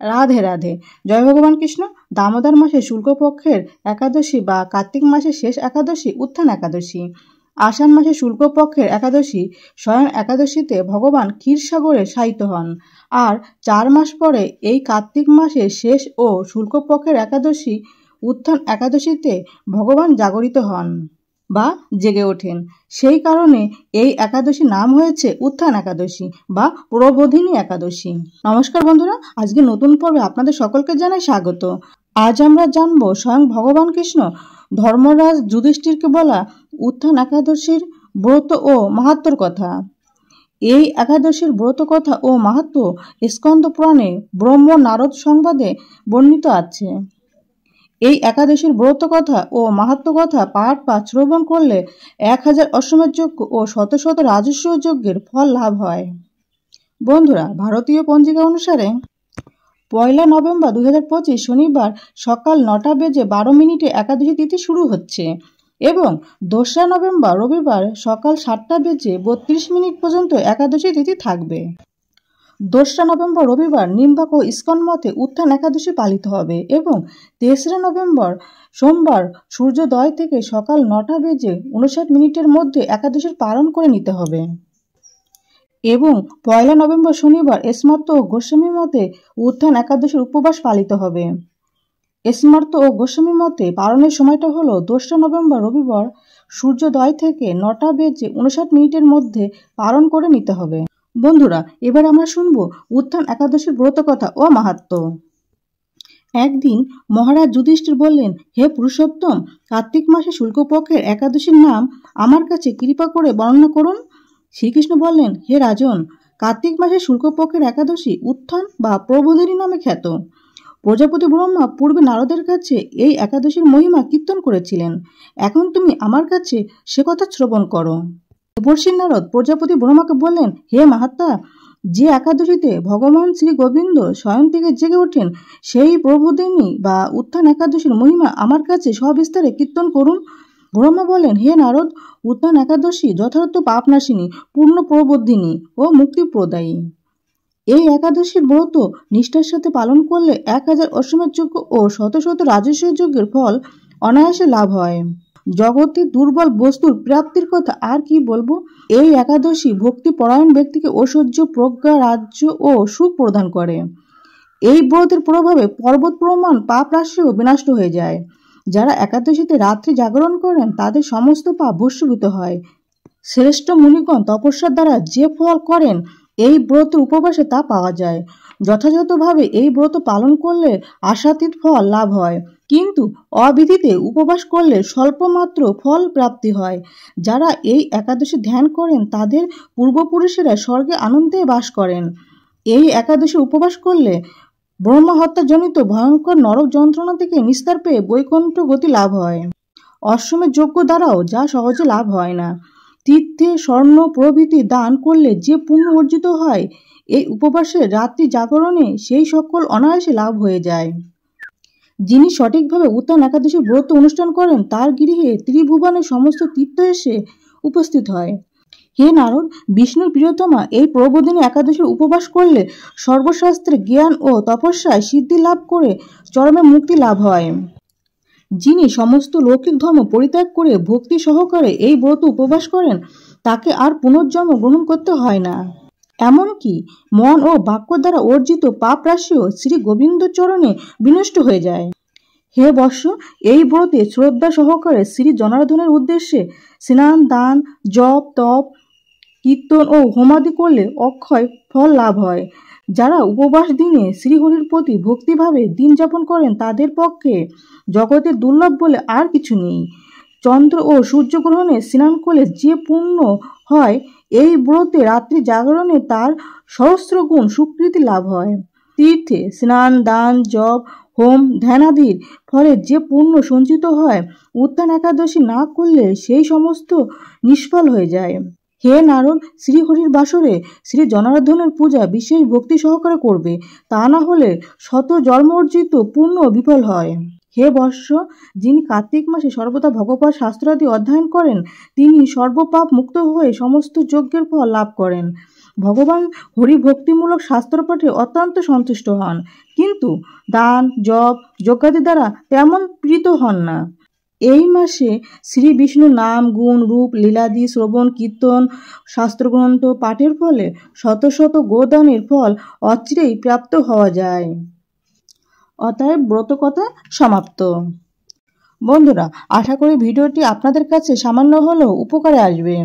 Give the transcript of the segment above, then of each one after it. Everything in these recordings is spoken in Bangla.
রাধে রাধে। জয় ভগবান কৃষ্ণ। দামোদর মাসে শুক্লপক্ষের একাদশী বা কার্তিক মাসের শেষ একাদশী উত্থান একাদশী। আষাঢ় মাসে শুক্লপক্ষের একাদশী শয়ন একাদশীতে ভগবান ক্ষীরসাগরে শায়িত হন। আর 4 মাস পরে এই কার্তিক মাসের শেষ ও শুক্লপক্ষের একাদশী উত্থান একাদশীতে ভগবান জাগরিত হন বা জেগে ওঠেন। সেই কারণে এই একাদশী নাম হয়েছে উত্থান একাদশী বা প্রবোধিনী একাদশী। নমস্কার বন্ধুরা, আজকে নতুন পর্বে আপনাদের সকলকে জানাই স্বাগত। আজ আমরা জানবো স্বয়ং ভগবান কৃষ্ণ ধর্মরাজ যুধিষ্ঠিরকে বলা উত্থান একাদশীর ব্রত ও মাহাত্ম্যর কথা। এই একাদশীর ব্রত কথা ও মাহাত্ম্য স্কন্দ পুরাণে ব্রহ্ম নারদ সংবাদে বর্ণিত আছে। এই একাদশীর ব্রত কথা ও মাহাত্ম্য কথা পাঠ বা শ্রবণ করলে 1000 অশ্বমেধ যজ্ঞ ও শত শত রাজস্ব যজ্ঞের ফল লাভ হয়। বন্ধুরা, ভারতীয় পঞ্জিকা অনুসারে 1 নভেম্বর 2025 শনিবার সকাল 9:12 একাদশী তিথি শুরু হচ্ছে এবং 2 নভেম্বর রবিবার সকাল 7:32 পর্যন্ত একাদশী তিথি থাকবে। 2 নভেম্বর রবিবার নিম্বাক ও ইস্কন মতে উত্থান একাদশী পালিত হবে এবং 3 নভেম্বর সোমবার সূর্যোদয় থেকে সকাল 9:59 মধ্যে একাদশীর পালন করে নিতে হবে এবং 1 নভেম্বর শনিবার স্মার্ত ও গোস্বামী মতে উত্থান একাদশীর উপবাস পালিত হবে। স্মার্ত ও গোস্বামী মতে পালনের সময়টা হলো 2 নভেম্বর রবিবার সূর্যোদয় থেকে 9:59 মধ্যে পালন করে নিতে হবে। বন্ধুরা, এবার আমরা শুনবো উত্থান একাদশীর ব্রত কথা ও মাহাত্ম্য। একদিন মহারাজ যুধিষ্ঠির বললেন, হে পুরুষোত্তম, কার্তিক মাসে শুক্লপক্ষের একাদশীর নাম আমার কাছে কৃপা করে বর্ণনা করুন। শ্রীকৃষ্ণ বললেন, হে রাজন, কার্তিক মাসে শুক্লপক্ষের একাদশী উত্থান বা প্রবোধিনী নামে খ্যাত। প্রজাপতি ব্রহ্মা পূর্বে নারদের কাছে এই একাদশীর মহিমা কীর্তন করেছিলেন। এখন তুমি আমার কাছে সে কথা শ্রবণ করো। দেবর্ষি নারদ প্রজাপতি ব্রহ্মাকে বললেন, হে মাহাত্মা, যে একাদশীতে ভগবান শ্রী গোবিন্দ স্বয়ং থেকে জেগে ওঠেন সেই প্রবোধিনী বা উত্থান একাদশীর মহিমা আমার কাছে সবিস্তারে কীর্তন করুন। ব্রহ্মা বলেন, হে নারদ, উত্থান একাদশী যথার্থ পাপনাশিনী, পূর্ণ প্রবোধিনী ও মুক্তিপ্রদায়ী। এই একাদশীর ব্রত নিষ্ঠার সাথে পালন করলে 1000 অশ্বমেধ যজ্ঞ ও শত শত রাজস্ব যজ্ঞের ফল অনায়াসে লাভ হয়। জগতে দুর্বল বস্তুর প্রাপ্তির কথা আর কি বলবো। এই একাদশী ভক্তি পরায়ণ ব্যক্তিকে ঐশ্বর্য, প্রজ্ঞা, রাজ্য ও সুখ প্রদান করে। এই ব্রতের প্রভাবে পর্বত প্রমাণ পাপ রাশিও বিনষ্ট হয়ে যায়। যারা একাদশীতে রাত্রি জাগরণ করেন তাদের সমস্ত পাপ ভস্মীভূত হয়। শ্রেষ্ঠ মুনিগণ তপস্যার দ্বারা যে ফল করেন এই ব্রত উপবাসে তা পাওয়া যায়। যথাযথভাবে এই ব্রত পালন করলে আশাতীত ফল লাভ হয়, কিন্তু অবিধিতে উপবাস করলে স্বল্পমাত্র ফল প্রাপ্তি হয়। যারা এই একাদশী ধ্যান করেন তাদের পূর্বপুরুষেরা স্বর্গে আনন্দে বাস করেন। এই একাদশী উপবাস করলে ব্রহ্মা হত্যাজনিত ভয়ঙ্কর নরক যন্ত্রণা থেকে নিস্তার পেয়ে বৈকুণ্ঠ গতি লাভ হয়। অশ্বমেধ যজ্ঞ দ্বারাও যা সহজে লাভ হয় না। তীর্থে স্বর্ণ প্রভৃতি দান করলে যে পুণ্য অর্জিত হয় এই উপবাসের রাত্রি জাগরণে সেই সকল অনায়াসে লাভ হয়ে যায়। যিনি সঠিকভাবে উত্থান একাদশী ব্রত অনুষ্ঠান করেন তার গৃহে ত্রিভুবনের সমস্ত তীর্থ এসে উপস্থিত হয়। হে নারদ, বিষ্ণুর প্রিয়তমা এই প্রবোধিনী একাদশীর উপবাস করলে সর্বশাস্ত্রে জ্ঞান ও তপস্যায় সিদ্ধি লাভ করে চরমে মুক্তি লাভ হয়। যিনি সমস্ত লৌকিক ধর্ম পরিত্যাগ করে ভক্তি সহকারে এই ব্রত উপবাস করেন তাকে আর পুনর্জন্ম গ্রহণ করতে হয় না। এমনকি মন ও বাক্য দ্বারা অর্জিত পাপ রাশিও শ্রী গোবিন্দ চরণে বিনষ্ট হয়ে যায়। হে বৎস, এই ব্রতে শ্রদ্ধা সহকারে শ্রী জনার্দনের উদ্দেশ্যে স্নান, দান, জপ, তপ, কীর্তন ও হোমাদি করলে অক্ষয় ফল লাভ হয়। যারা উপবাস দিনে শ্রীহরির প্রতি ভক্তিভাবে দিন যাপন করেন তাদের পক্ষে জগতের দুর্লভ বলে আর কিছু নেই। চন্দ্র ও সূর্যগ্রহণে স্নান করলে যে পুণ্য হয় এই ব্রতে রাত্রি জাগরণে তার সহস্র গুণ সুকৃতি লাভ হয়। তীর্থে স্নান, দান, জপ, হোম, ধ্যানাদির ফলে যে পুণ্য সঞ্চিত হয় উত্থান একাদশী না করলে সেই সমস্ত নিষ্ফল হয়ে যায়। হে নারদ, শ্রীহরির বাসরে শ্রী জনার্দনের পূজা বিশেষ ভক্তি সহকারে করবে, তা না হলে শত জন্ম অর্জিত পুণ্য বিফল হয়। হে বৎস, যিনি কার্তিক মাসে সর্বদা ভগবত শাস্ত্রাদি অধ্যয়ন করেন তিনি সর্বপাপ মুক্ত হয়ে সমস্ত যজ্ঞের ফল লাভ করেন। ভগবান হরিভক্তিমূলক শাস্ত্রপাঠে অত্যন্ত সন্তুষ্ট হন, কিন্তু দান জপ যজ্ঞাদি দ্বারা তেমন প্রীত হন না। এই মাসে শ্রী বিষ্ণু নাম গুণ রূপ লীলাদি শ্রবণ কীর্তন শাস্ত্রগ্রন্থ পাঠের ফলে শত শত গোদানের ফল অচিরেই প্রাপ্ত হওয়া যায়। অতএব ব্রতকথা সমাপ্ত। বন্ধুরা, আশা করি ভিডিওটি আপনাদের কাছে সামান্য হলেও উপকারে আসবে।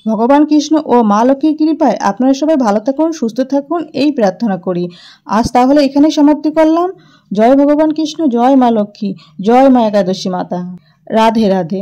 ভগবান কৃষ্ণ ও মা লক্ষ্মীর কৃপায় আপনারা সবাই ভালো থাকুন, সুস্থ থাকুন, এই প্রার্থনা করি। আজ তাহলে এখানেই সমাপ্তি করলাম। জয় ভগবান কৃষ্ণ, জয় মা লক্ষ্মী, জয় মা একাদশী মাতা। রাধে রাধে।